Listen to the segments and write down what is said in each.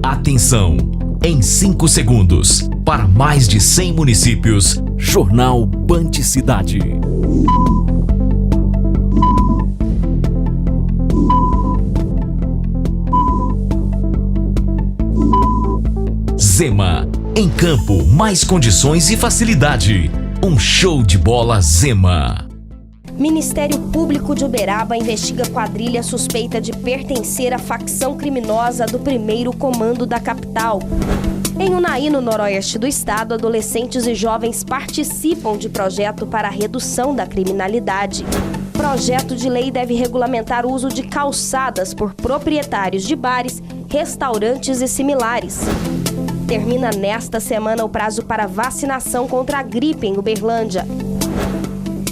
Atenção! Em 5 segundos, para mais de 100 municípios, Jornal Band Cidade. Zema. Em campo, mais condições e facilidade. Um show de bola Zema. Ministério Público de Uberaba investiga quadrilha suspeita de pertencer à facção criminosa do primeiro comando da capital. Em Unaí, no noroeste do estado, adolescentes e jovens participam de projeto para a redução da criminalidade. Projeto de lei deve regulamentar o uso de calçadas por proprietários de bares, restaurantes e similares. Termina nesta semana o prazo para vacinação contra a gripe em Uberlândia.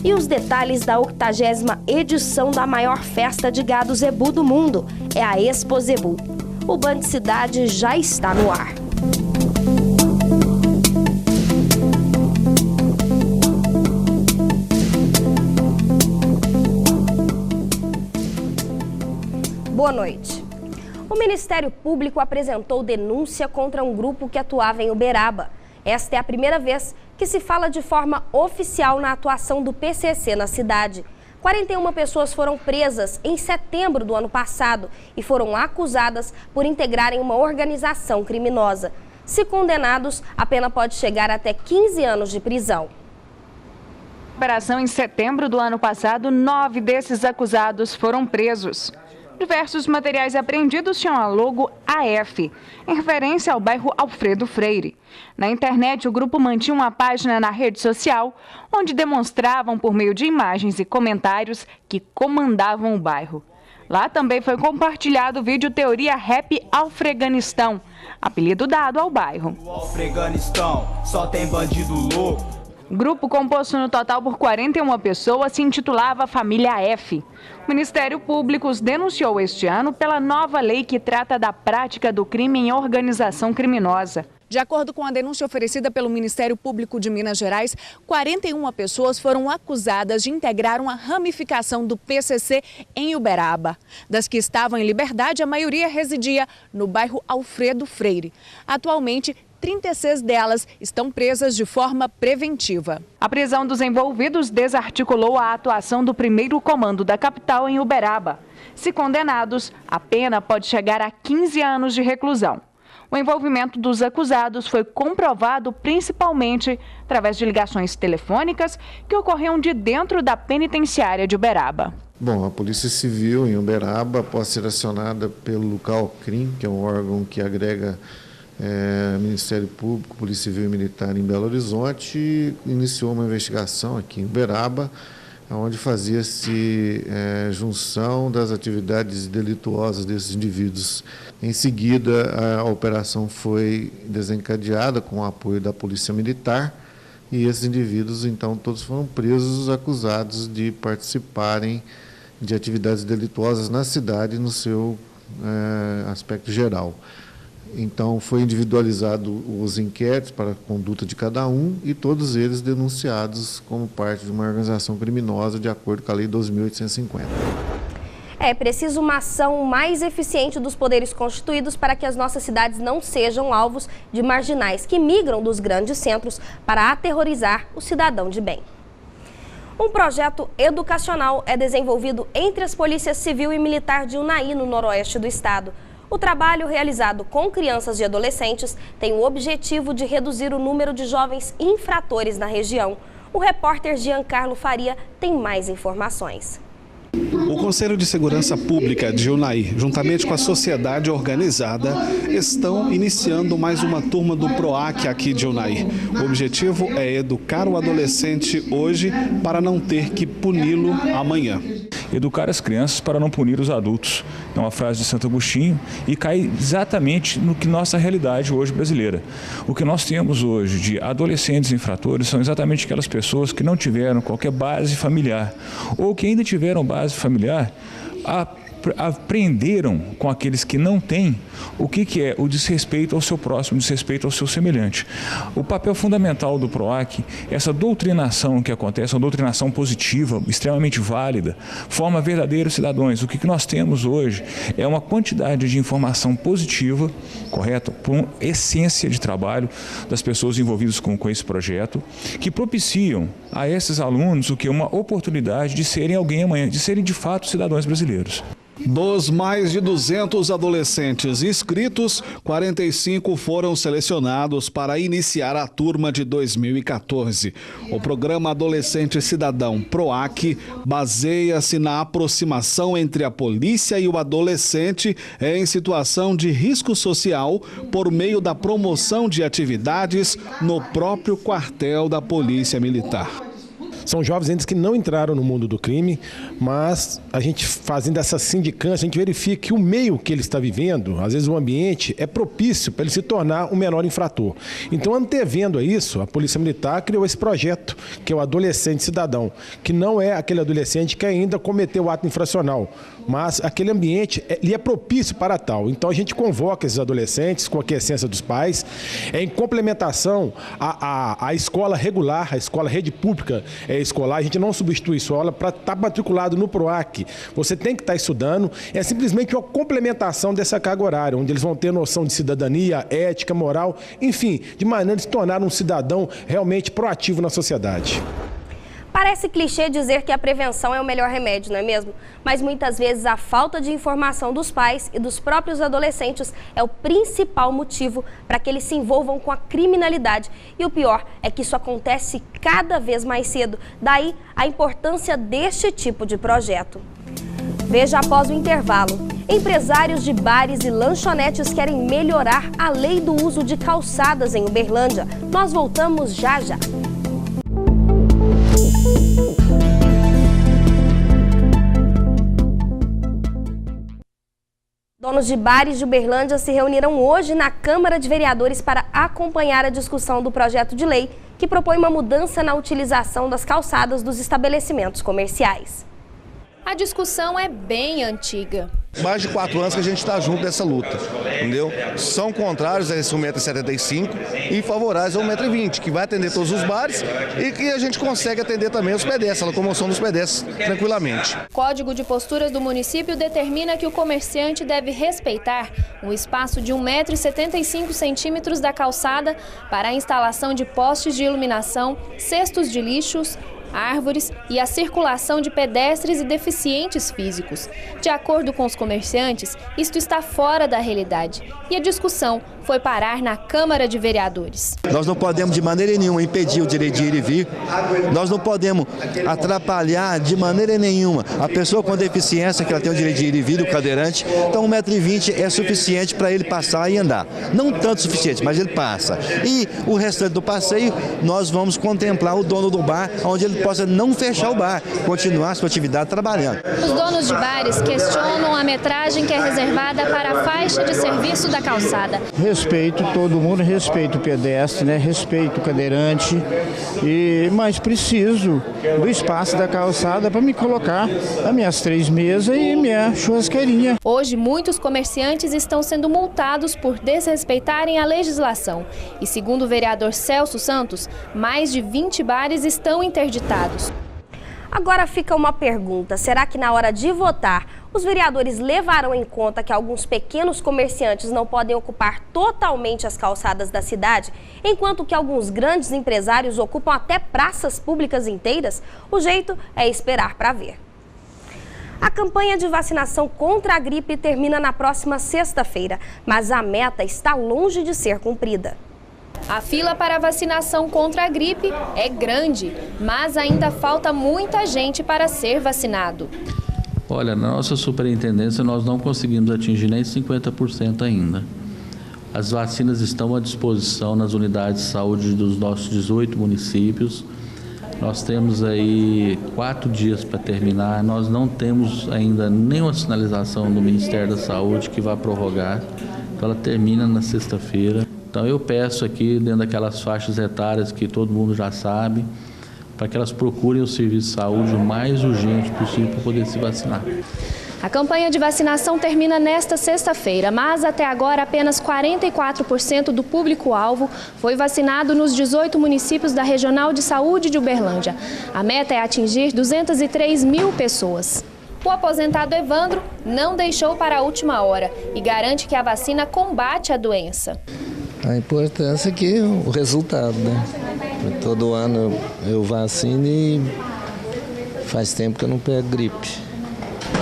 E os detalhes da 80ª edição da maior festa de gado zebu do mundo é a Expo Zebu. O Band Cidade já está no ar. Boa noite. O Ministério Público apresentou denúncia contra um grupo que atuava em Uberaba. Esta é a primeira vez que se fala de forma oficial na atuação do PCC na cidade. 41 pessoas foram presas em setembro do ano passado e foram acusadas por integrarem uma organização criminosa. Se condenados, a pena pode chegar até 15 anos de prisão. Na operação em setembro do ano passado, 9 desses acusados foram presos. Diversos materiais apreendidos tinham a logo AF, em referência ao bairro Alfredo Freire. Na internet, o grupo mantinha uma página na rede social, onde demonstravam por meio de imagens e comentários que comandavam o bairro. Lá também foi compartilhado o vídeo Teoria Rap Alfreganistão, apelido dado ao bairro. No Alfreganistão só tem bandido louco. O grupo, composto no total por 41 pessoas, se intitulava Família F. O Ministério Público os denunciou este ano pela nova lei que trata da prática do crime em organização criminosa. De acordo com a denúncia oferecida pelo Ministério Público de Minas Gerais, 41 pessoas foram acusadas de integrar uma ramificação do PCC em Uberaba. Das que estavam em liberdade, a maioria residia no bairro Alfredo Freire. Atualmente, 36 delas estão presas de forma preventiva. A prisão dos envolvidos desarticulou a atuação do primeiro comando da capital em Uberaba. Se condenados, a pena pode chegar a 15 anos de reclusão. O envolvimento dos acusados foi comprovado principalmente através de ligações telefônicas que ocorriam de dentro da penitenciária de Uberaba. Bom, a Polícia Civil em Uberaba, após ser acionada pelo CAOCRIM, que é um órgão que agrega Ministério Público, Polícia Civil e Militar em Belo Horizonte, iniciou uma investigação aqui em Uberaba, onde fazia-se junção das atividades delituosas desses indivíduos. Em seguida, a operação foi desencadeada com o apoio da Polícia Militar e esses indivíduos, então, todos foram presos, acusados de participarem de atividades delituosas na cidade no seu aspecto geral. Então, foi individualizado os inquéritos para a conduta de cada um e todos eles denunciados como parte de uma organização criminosa de acordo com a Lei 2.850. É preciso uma ação mais eficiente dos poderes constituídos para que as nossas cidades não sejam alvos de marginais que migram dos grandes centros para aterrorizar o cidadão de bem. Um projeto educacional é desenvolvido entre as polícias civil e militar de Unaí, no noroeste do estado. O trabalho realizado com crianças e adolescentes tem o objetivo de reduzir o número de jovens infratores na região. O repórter Giancarlo Faria tem mais informações. O Conselho de Segurança Pública de Unaí, juntamente com a sociedade organizada, estão iniciando mais uma turma do PROAC aqui de Unaí. O objetivo é educar o adolescente hoje para não ter que puni-lo amanhã. Educar as crianças para não punir os adultos. É uma frase de Santo Agostinho e cai exatamente no que nossa realidade hoje brasileira. O que nós temos hoje de adolescentes infratores são exatamente aquelas pessoas que não tiveram qualquer base familiar ou que ainda tiveram base familiar aprenderam com aqueles que não têm o que é o desrespeito ao seu próximo, o desrespeito ao seu semelhante. O papel fundamental do PROAC, essa doutrinação que acontece, uma doutrinação positiva, extremamente válida, forma verdadeiros cidadãos. O que nós temos hoje é uma quantidade de informação positiva, correto? Por uma essência de trabalho das pessoas envolvidas com esse projeto, que propiciam a esses alunos o que é uma oportunidade de serem alguém amanhã, de serem de fato cidadãos brasileiros. Dos mais de 200 adolescentes inscritos, 45 foram selecionados para iniciar a turma de 2014. O programa Adolescente Cidadão PROAC baseia-se na aproximação entre a polícia e o adolescente em situação de risco social por meio da promoção de atividades no próprio quartel da Polícia Militar. São jovens ainda que não entraram no mundo do crime, mas a gente fazendo essa sindicância, a gente verifica que o meio que ele está vivendo, às vezes o ambiente, é propício para ele se tornar um menor infrator. Então, antevendo a isso, a Polícia Militar criou esse projeto, que é o Adolescente Cidadão, que não é aquele adolescente que ainda cometeu o ato infracional, mas aquele ambiente ele é propício para tal. Então, a gente convoca esses adolescentes com a aquiescência dos pais, em complementação à escola regular, a escola rede pública escolar, a gente não substitui escola para estar matriculado no PROAC. Você tem que estar estudando, é simplesmente uma complementação dessa carga horária, onde eles vão ter noção de cidadania, ética, moral, enfim, de maneira de se tornar um cidadão realmente proativo na sociedade. Parece clichê dizer que a prevenção é o melhor remédio, não é mesmo? Mas muitas vezes a falta de informação dos pais e dos próprios adolescentes é o principal motivo para que eles se envolvam com a criminalidade. E o pior é que isso acontece cada vez mais cedo. Daí a importância deste tipo de projeto. Veja após o intervalo. Empresários de bares e lanchonetes querem melhorar a lei do uso de calçadas em Uberlândia. Nós voltamos já já. Donos de bares de Uberlândia se reuniram hoje na Câmara de Vereadores para acompanhar a discussão do projeto de lei que propõe uma mudança na utilização das calçadas dos estabelecimentos comerciais. A discussão é bem antiga. Mais de 4 anos que a gente está junto nessa luta, entendeu? São contrários a esse 1,75 m e favoráveis ao 1,20 m, que vai atender todos os bares e que a gente consegue atender também os pedestres, a locomoção dos pedestres tranquilamente. O Código de Posturas do município determina que o comerciante deve respeitar um espaço de 1,75 m da calçada para a instalação de postes de iluminação, cestos de lixos, árvores e a circulação de pedestres e deficientes físicos. De acordo com os comerciantes, isto está fora da realidade e a discussão foi parar na Câmara de Vereadores. Nós não podemos de maneira nenhuma impedir o direito de ir e vir, nós não podemos atrapalhar de maneira nenhuma a pessoa com deficiência, que ela tem o direito de ir e vir, o cadeirante. Então 1,20 m é suficiente para ele passar e andar. Não tanto suficiente, mas ele passa. E o restante do passeio, nós vamos contemplar o dono do bar, onde ele possa não fechar o bar, continuar a sua atividade trabalhando. Os donos de bares questionam a metragem que é reservada para a faixa de serviço da calçada. Respeito todo mundo, respeito o pedestre, né? Respeito o cadeirante, mas preciso do espaço da calçada para me colocar as minhas 3 mesas e minha churrasqueirinha. Hoje, muitos comerciantes estão sendo multados por desrespeitarem a legislação. E segundo o vereador Celso Santos, mais de 20 bares estão interditados. Agora fica uma pergunta, será que na hora de votar, os vereadores levarão em conta que alguns pequenos comerciantes não podem ocupar totalmente as calçadas da cidade, enquanto que alguns grandes empresários ocupam até praças públicas inteiras? O jeito é esperar para ver. A campanha de vacinação contra a gripe termina na próxima sexta-feira, mas a meta está longe de ser cumprida. A fila para a vacinação contra a gripe é grande, mas ainda falta muita gente para ser vacinado. Olha, na nossa superintendência nós não conseguimos atingir nem 50% ainda. As vacinas estão à disposição nas unidades de saúde dos nossos 18 municípios. Nós temos aí 4 dias para terminar. Nós não temos ainda nenhuma sinalização do Ministério da Saúde que vá prorrogar. Então ela termina na sexta-feira. Então eu peço aqui, dentro daquelas faixas etárias que todo mundo já sabe, para que elas procurem o serviço de saúde o mais urgente possível para poder se vacinar. A campanha de vacinação termina nesta sexta-feira, mas até agora apenas 44% do público-alvo foi vacinado nos 18 municípios da Regional de Saúde de Uberlândia. A meta é atingir 203 mil pessoas. O aposentado Evandro não deixou para a última hora e garante que a vacina combate a doença. A importância é que o resultado, né? Todo ano eu vacino e faz tempo que eu não pego gripe.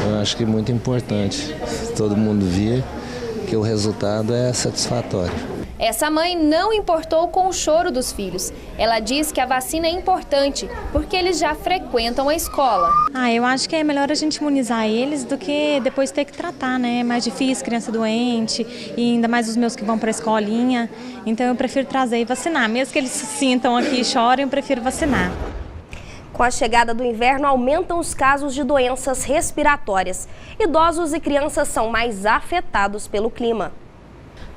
Eu acho que é muito importante. Todo mundo via que o resultado é satisfatório. Essa mãe não importou com o choro dos filhos. Ela diz que a vacina é importante porque eles já frequentam a escola. Eu acho que é melhor a gente imunizar eles do que depois ter que tratar, né? É mais difícil, criança doente, e ainda mais os meus que vão para a escolinha. Então eu prefiro trazer e vacinar. Mesmo que eles se sintam aqui e chorem, eu prefiro vacinar. Com a chegada do inverno, aumentam os casos de doenças respiratórias. Idosos e crianças são mais afetados pelo clima.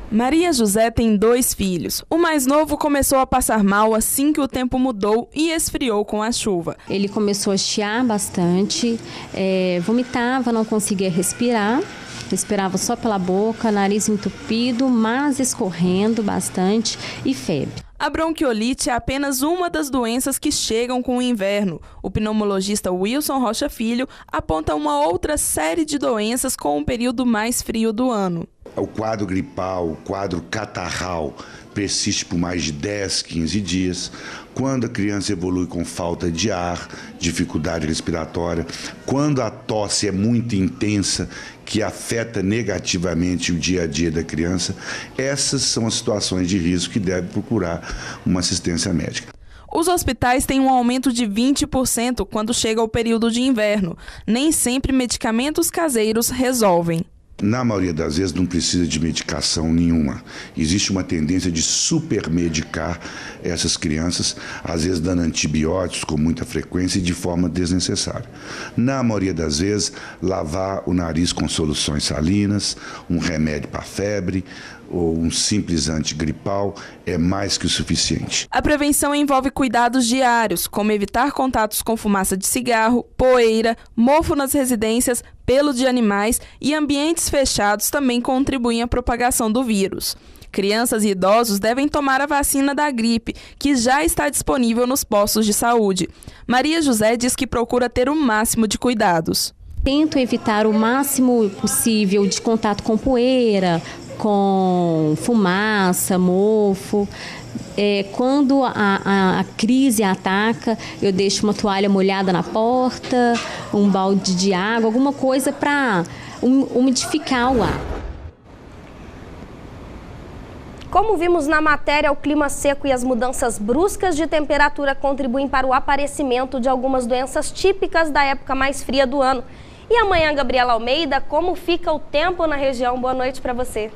Maria José tem 2 filhos. O mais novo começou a passar mal assim que o tempo mudou e esfriou com a chuva. Ele começou a chiar bastante, vomitava, não conseguia respirar. Respirava só pela boca, nariz entupido, mas escorrendo bastante e febre. A bronquiolite é apenas uma das doenças que chegam com o inverno. O pneumologista Wilson Rocha Filho aponta uma outra série de doenças com o período mais frio do ano. O quadro gripal, o quadro catarral persiste por mais de 10, 15 dias. Quando a criança evolui com falta de ar, dificuldade respiratória, quando a tosse é muito intensa, que afeta negativamente o dia a dia da criança, essas são as situações de risco que deve procurar uma assistência médica. Os hospitais têm um aumento de 20% quando chega o período de inverno. Nem sempre medicamentos caseiros resolvem. Na maioria das vezes não precisa de medicação nenhuma. Existe uma tendência de supermedicar essas crianças, às vezes dando antibióticos com muita frequência e de forma desnecessária. Na maioria das vezes, lavar o nariz com soluções salinas, um remédio para febre ou um simples antigripal é mais que o suficiente. A prevenção envolve cuidados diários, como evitar contatos com fumaça de cigarro, poeira, mofo nas residências, pelo de animais e ambientes fechados também contribuem à propagação do vírus. Crianças e idosos devem tomar a vacina da gripe, que já está disponível nos postos de saúde. Maria José diz que procura ter o máximo de cuidados. Tento evitar o máximo possível de contato com poeira, com fumaça, mofo. Quando a crise ataca, eu deixo uma toalha molhada na porta, um balde de água, alguma coisa para umidificar o ar. Como vimos na matéria, o clima seco e as mudanças bruscas de temperatura contribuem para o aparecimento de algumas doenças típicas da época mais fria do ano. E amanhã, Gabriela Almeida, como fica o tempo na região? Boa noite para você.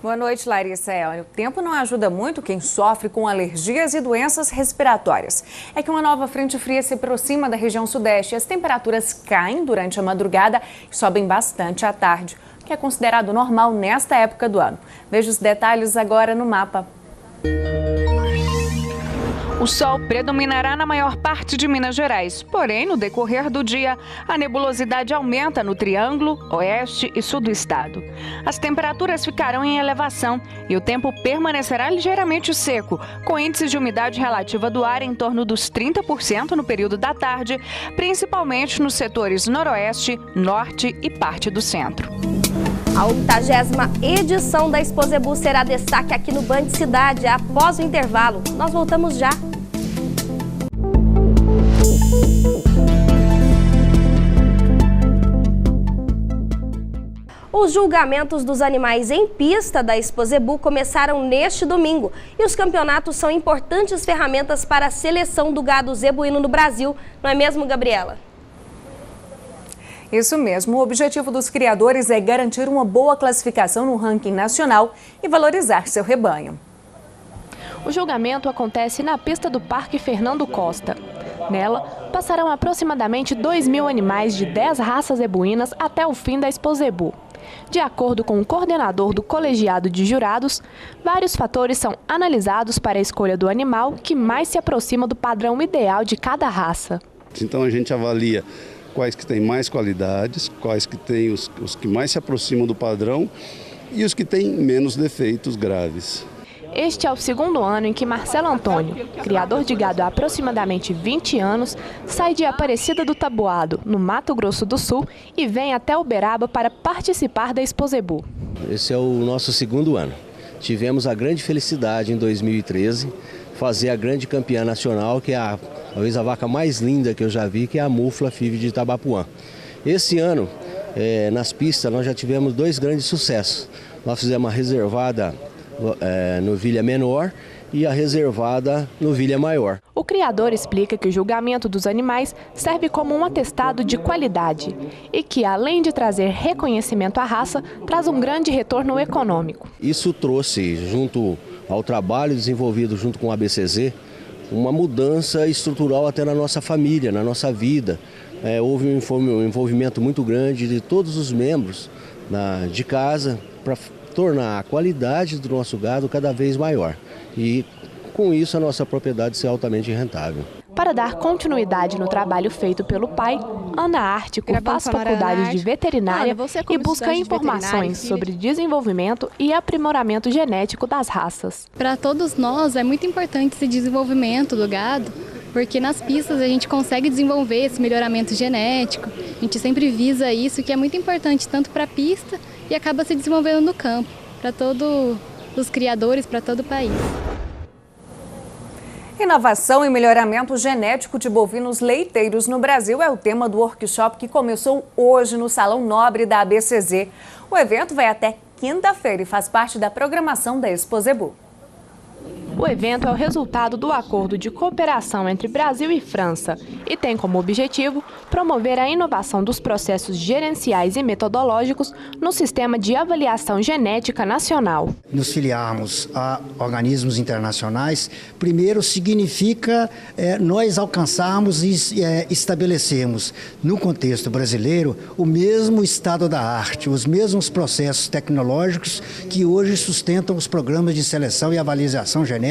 Boa noite, Larissa. O tempo não ajuda muito quem sofre com alergias e doenças respiratórias. É que uma nova frente fria se aproxima da região sudeste e as temperaturas caem durante a madrugada e sobem bastante à tarde, o que é considerado normal nesta época do ano. Veja os detalhes agora no mapa. O sol predominará na maior parte de Minas Gerais, porém, no decorrer do dia, a nebulosidade aumenta no Triângulo, Oeste e Sul do estado. As temperaturas ficarão em elevação e o tempo permanecerá ligeiramente seco, com índice de umidade relativa do ar em torno dos 30% no período da tarde, principalmente nos setores Noroeste, Norte e parte do Centro. A 80ª edição da Exposebu será destaque aqui no Band Cidade após o intervalo. Nós voltamos já. Os julgamentos dos animais em pista da Exposebu começaram neste domingo e os campeonatos são importantes ferramentas para a seleção do gado zebuíno no Brasil, não é mesmo, Gabriela? Isso mesmo, o objetivo dos criadores é garantir uma boa classificação no ranking nacional e valorizar seu rebanho. O julgamento acontece na pista do Parque Fernando Costa. Nela, passarão aproximadamente 2.000 animais de 10 raças zebuínas até o fim da Exposebu. De acordo com o coordenador do colegiado de jurados, vários fatores são analisados para a escolha do animal que mais se aproxima do padrão ideal de cada raça. Então a gente avalia quais que têm mais qualidades, quais que têm os que mais se aproximam do padrão e os que têm menos defeitos graves. Este é o segundo ano em que Marcelo Antônio, criador de gado há aproximadamente 20 anos, sai de Aparecida do Taboado, no Mato Grosso do Sul, e vem até Uberaba para participar da Expozebu. Esse é o nosso segundo ano. Tivemos a grande felicidade em 2013 fazer a grande campeã nacional, que é talvez a vaca mais linda que eu já vi, que é a Mufla FIV de Itabapuã. Esse ano, nas pistas, nós já tivemos 2 grandes sucessos. Nós fizemos a reservada novilha menor e a reservada novilha maior. O criador explica que o julgamento dos animais serve como um atestado de qualidade e que, além de trazer reconhecimento à raça, traz um grande retorno econômico. Isso trouxe, junto ao trabalho desenvolvido junto com a ABCZ, uma mudança estrutural até na nossa família, na nossa vida. Houve um envolvimento muito grande de todos os membros de casa para tornar a qualidade do nosso gado cada vez maior e, com isso, a nossa propriedade ser altamente rentável. Para dar continuidade no trabalho feito pelo pai, Ana Ártico faz faculdade de veterinária e busca informações sobre desenvolvimento e aprimoramento genético das raças. Para todos nós é muito importante esse desenvolvimento do gado, porque nas pistas a gente consegue desenvolver esse melhoramento genético. A gente sempre visa isso, que é muito importante tanto para a pista e acaba se desenvolvendo no campo, para todos os criadores, para todo o país. Inovação e melhoramento genético de bovinos leiteiros no Brasil é o tema do workshop que começou hoje no Salão Nobre da ABCZ. O evento vai até quinta-feira e faz parte da programação da Expozebu. O evento é o resultado do acordo de cooperação entre Brasil e França e tem como objetivo promover a inovação dos processos gerenciais e metodológicos no sistema de avaliação genética nacional. Nos filiarmos a organismos internacionais, primeiro significa nós alcançarmos e estabelecermos no contexto brasileiro o mesmo estado da arte, os mesmos processos tecnológicos que hoje sustentam os programas de seleção e avaliação genética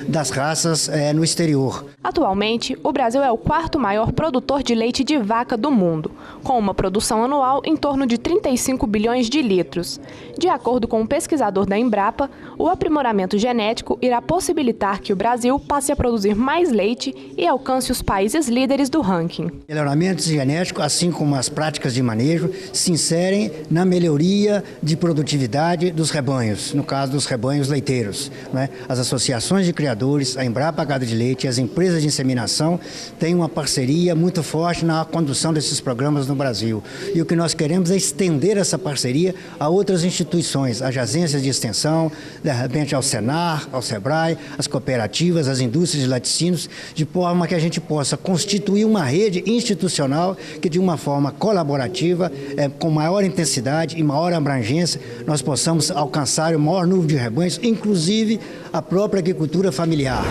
das raças no exterior. Atualmente, o Brasil é o 4º maior produtor de leite de vaca do mundo, com uma produção anual em torno de 35 bilhões de litros. De acordo com um pesquisador da Embrapa, o aprimoramento genético irá possibilitar que o Brasil passe a produzir mais leite e alcance os países líderes do ranking. Melhoramentos genéticos, assim como as práticas de manejo, se inserem na melhoria de produtividade dos rebanhos, no caso dos rebanhos leiteiros, né? As associações de criadores, a Embrapa Gado de Leite e as empresas de inseminação têm uma parceria muito forte na condução desses programas no Brasil. E o que nós queremos é estender essa parceria a outras instituições, as agências de extensão, de repente ao Senar, ao Sebrae, as cooperativas, as indústrias de laticínios, de forma que a gente possa constituir uma rede institucional que, de uma forma colaborativa, com maior intensidade e maior abrangência, nós possamos alcançar o maior número de rebanhos, inclusive a própria agricultura familiar.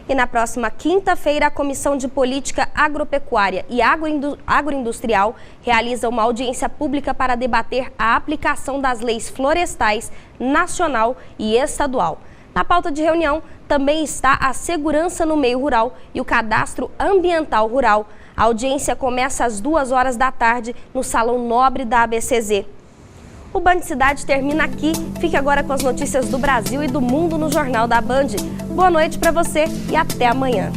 E na próxima quinta-feira, a Comissão de Política Agropecuária e Agroindustrial realiza uma audiência pública para debater a aplicação das leis florestais nacional e estadual. Na pauta de reunião também está a segurança no meio rural e o cadastro ambiental rural. A audiência começa às 2h da tarde no Salão Nobre da ABCZ. O Band Cidade termina aqui. Fique agora com as notícias do Brasil e do mundo no Jornal da Band. Boa noite para você e até amanhã.